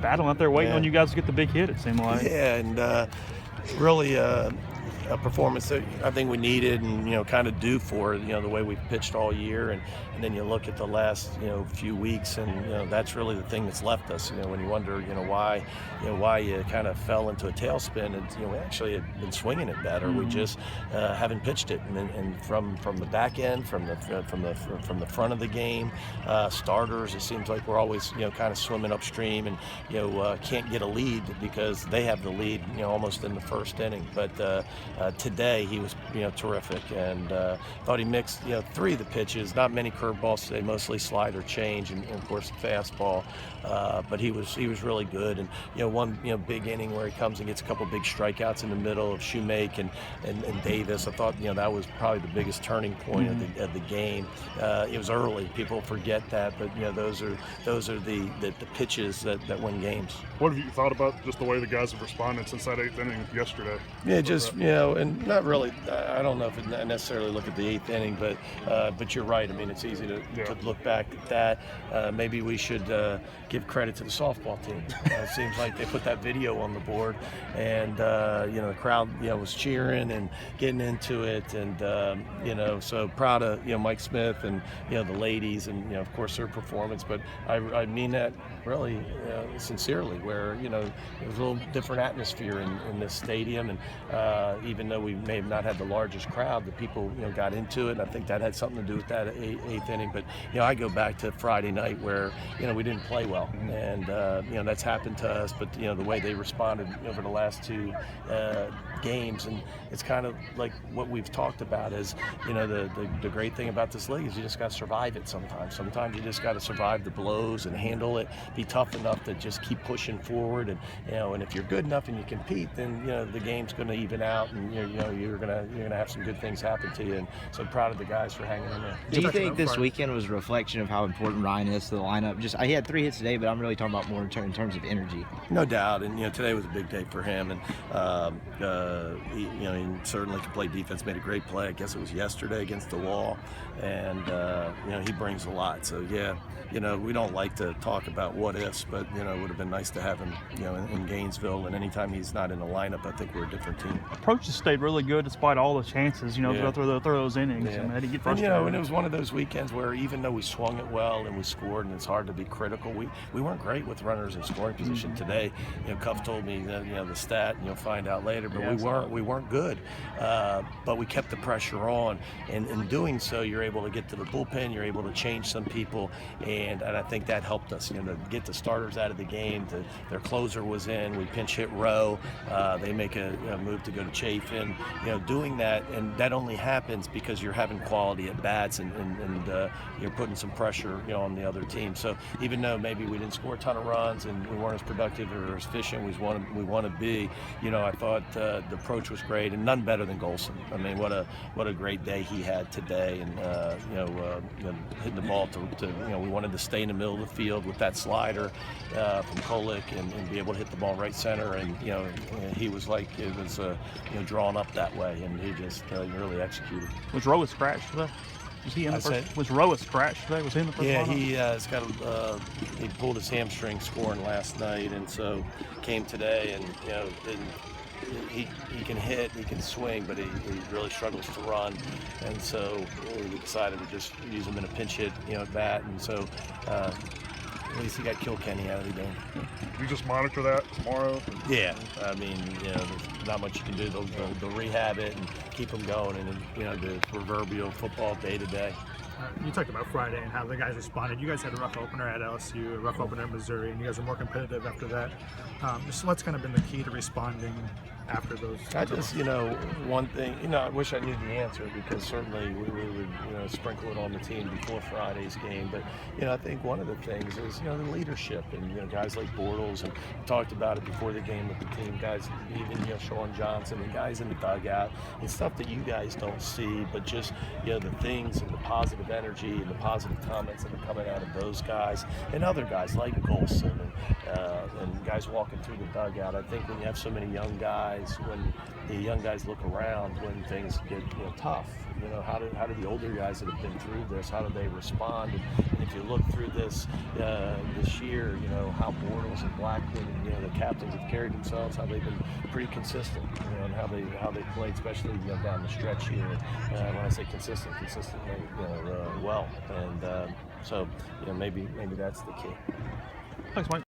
battling out there waiting on you guys to get the big hit, it seemed like. Yeah, and really a performance that I think we needed and, kind of due for, the way we've pitched all year. And then you look at the last, few weeks and, that's really the thing that's left us, when you wonder, why you kind of fell into a tailspin. And, we actually have been swinging it better. We just haven't pitched it. And from the back end, from the front of the game, starters, it seems like we're always, kind of swimming upstream and, can't get a lead because they have the lead, almost in the first inning. But today he was, terrific, and thought he mixed, 3 of the pitches. Not many curveballs today, mostly slider, change, and of course fastball. But he was really good. And one big inning where he comes and gets a couple big strikeouts in the middle of Shoemake and Davis. I thought that was probably the biggest turning point of the game. It was early. People forget that, but those are the pitches that win games. What have you thought about just the way the guys have responded since that 8th inning yesterday? Yeah, just and not really. I don't know if it necessarily look at the 8th inning, but you're right. I mean, it's easy to look back at that. Maybe we should give credit to the softball team. It seems like they put that video on the board, and the crowd was cheering and getting into it, and so proud of Mike Smith and the ladies, and of course their performance. But I mean that really sincerely, where it was a little different atmosphere in this stadium, and even though we may have not had the largest crowd, the people got into it, and I think that had something to do with that 8th inning. But I go back to Friday night where we didn't play well, and that's happened to us. But the way they responded over the last 2 games, and it's kind of like what we've talked about is the great thing about this league is you just got to survive it sometimes. Sometimes you just got to survive the blows and handle it, be tough enough to just keep pushing forward, and and if you're good enough and you compete, then the game's going to even out, and you're gonna have some good things happen to you. And so proud of the guys for hanging in there. Do you think this weekend was a reflection of how important Ryan is to the lineup? He had 3 hits today, but I'm really talking about more in terms of energy. No doubt, and today was a big day for him, and he certainly can play defense. Made a great play. I guess it was yesterday against the wall, and he brings a lot. So we don't like to talk about what ifs, but it would have been nice to have him in Gainesville. And anytime he's not in the lineup, I think we're a different team. Approach has stayed really good despite all the chances, to go through those innings. Yeah. And how do you get frustrated? And it was one of those weekends where even though we swung it well and we scored, and it's hard to be critical, we weren't great with runners in scoring position today. Cuff told me that the stat, and you'll find out later, but we weren't good. But we kept the pressure on, and in doing so, you're able to get to the bullpen, you're able to change some people, and I think that helped us. To get the starters out of the game. Their closer was in. We pinch hit Rowe. They make a move to go to Chafin. Doing that, and that only happens because you're having quality at bats, and you're putting some pressure on the other team. So even though maybe we didn't score a ton of runs and we weren't as productive or as efficient as we want to be, I thought the approach was great, and none better than Golson. I mean, what a great day he had today, and hitting the ball to we wanted to stay in the middle of the field with that slider from Kolick and be able to hit the ball right center, and he was like it was drawn up that way, and he just really executed. Was Rowe scratched today? Was he in the first? Was Rowe scratched today? Was he in the first? Yeah, lineup? he pulled his hamstring scoring last night, and so came today, and he can hit, he can swing, but he really struggles to run, and so we decided to just use him in a pinch hit at bat, and so at least he got Kilkenny out of the game. You just monitor that tomorrow? Yeah, I mean, there's not much you can do. They'll rehab it and keep them going, and the proverbial football day to day. You talked about Friday and how the guys responded. You guys had a rough opener at LSU, a rough opener in Missouri, and you guys are more competitive after that. So what's kind of been the key to responding after those? I just, one thing, I wish I knew the answer, because certainly we would, sprinkle it on the team before Friday's game. But, I think one of the things is, the leadership, and, guys like Bortles, and talked about it before the game with the team, guys, even, Sean Johnson, and guys in the dugout, and stuff that you guys don't see, but just, the things and the positive energy and the positive comments that are coming out of those guys and other guys like Golson and guys walking through the dugout. I think when you have so many young guys, when the young guys look around when things get tough, how do the older guys that have been through this, how do they respond? And if you look through this year, you know, how Bortles and Blackwood, you know, the captains have carried themselves, how they've been pretty consistent, you know, and how they played, especially, you know, down the stretch here. When I say consistently, you know, well, and so, you know, maybe that's the key. Thanks, Mike.